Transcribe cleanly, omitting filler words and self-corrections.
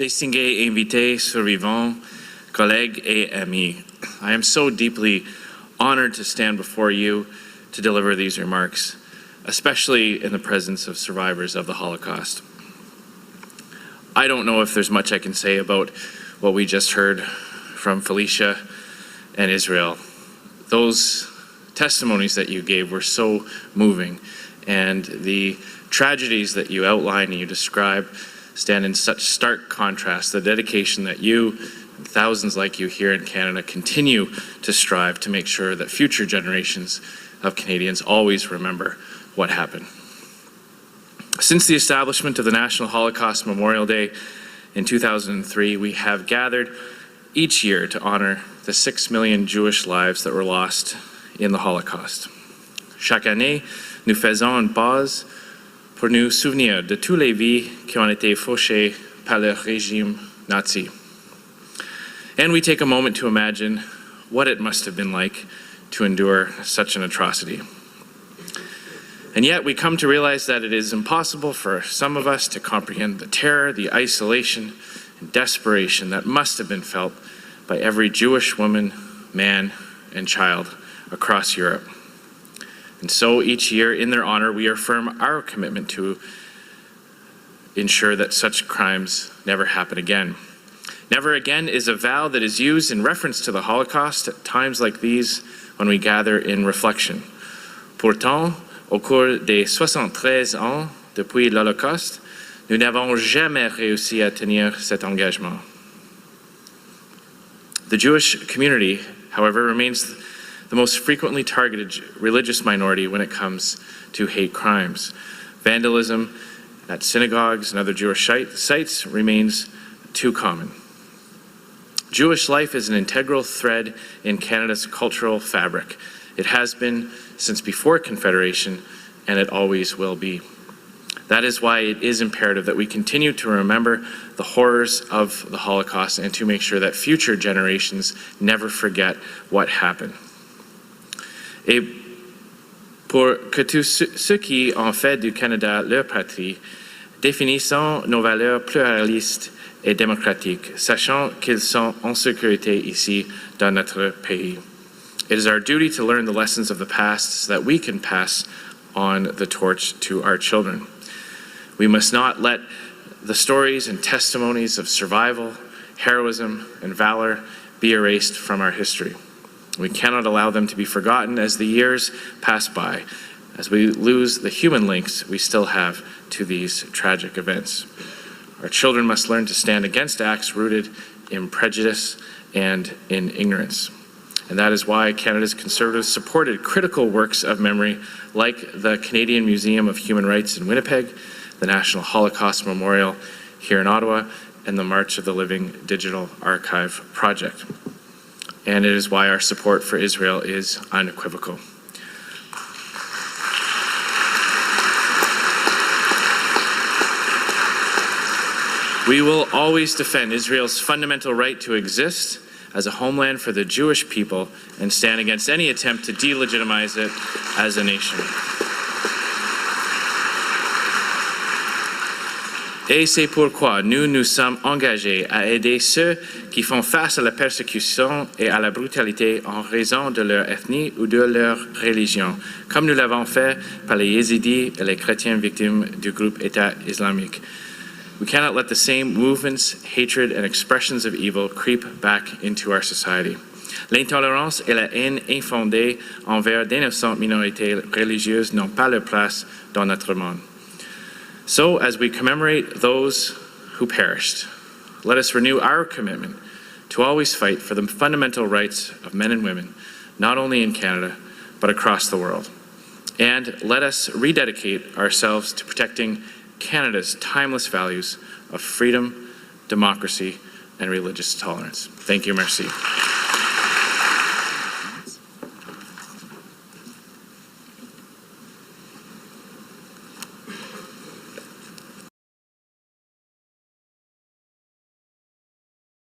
Distingués invités, survivants, collègues et amis, I am so deeply honored to stand before you to deliver these remarks, especially in the presence of survivors of the Holocaust. I don't know if there's much I can say about what we just heard from Felicia and Israel. Those testimonies that you gave were so moving, and the tragedies that you outline and you describe stand in such stark contrast. The dedication that you and thousands like you here in Canada continue to strive to make sure that future generations of Canadians always remember what happened. Since the establishment of the National Holocaust Memorial Day in 2003, we have gathered each year to honor the 6 million Jewish lives that were lost in the Holocaust. Chaque année, nous faisons une pause pour nous souvenir de toutes les vies qui ont été fauchées par le régime Nazi. And we take a moment to imagine what it must have been like to endure such an atrocity. And yet we come to realize that it is impossible for some of us to comprehend the terror, the isolation, and desperation that must have been felt by every Jewish woman, man, and child across Europe. And so each year, in their honor, we affirm our commitment to ensure that such crimes never happen again. Never again is a vow that is used in reference to the Holocaust at times like these when we gather in reflection. Pourtant, au cours des 73 ans depuis l'Holocauste, nous n'avons jamais réussi à tenir cet engagement. The Jewish community, however, remains the most frequently targeted religious minority when it comes to hate crimes. Vandalism at synagogues and other Jewish sites remains too common. Jewish life is an integral thread in Canada's cultural fabric. It has been since before Confederation, and it always will be. That is why it is imperative that we continue to remember the horrors of the Holocaust and to make sure that future generations never forget what happened. Et pour que tous ceux qui ont fait du Canada leur patrie, définissons nos valeurs pluralistes et démocratiques, sachant qu'ils sont en sécurité ici dans notre pays. It is our duty to learn the lessons of the past so that we can pass on the torch to our children. We must not let the stories and testimonies of survival, heroism, and valor be erased from our history. We cannot allow them to be forgotten as the years pass by, as we lose the human links we still have to these tragic events. Our children must learn to stand against acts rooted in prejudice and in ignorance. And that is why Canada's Conservatives supported critical works of memory like the Canadian Museum of Human Rights in Winnipeg, the National Holocaust Memorial here in Ottawa, and the March of the Living Digital Archive project. And it is why our support for Israel is unequivocal. We will always defend Israel's fundamental right to exist as a homeland for the Jewish people and stand against any attempt to delegitimize it as a nation. Et c'est pourquoi nous nous sommes engagés à aider ceux qui font face à la persécution et à la brutalité en raison de leur ethnie ou de leur religion, comme nous l'avons fait par les Yézidis et les chrétiens victimes du groupe État islamique. We cannot let the same movements, hatred, and expressions of evil creep back into our society. L'intolérance et la haine infondée envers d'innocentes minorités religieuses n'ont pas leur place dans notre monde. So, as we commemorate those who perished, let us renew our commitment to always fight for the fundamental rights of men and women, not only in Canada, but across the world. And let us rededicate ourselves to protecting Canada's timeless values of freedom, democracy, and religious tolerance. Thank you, merci.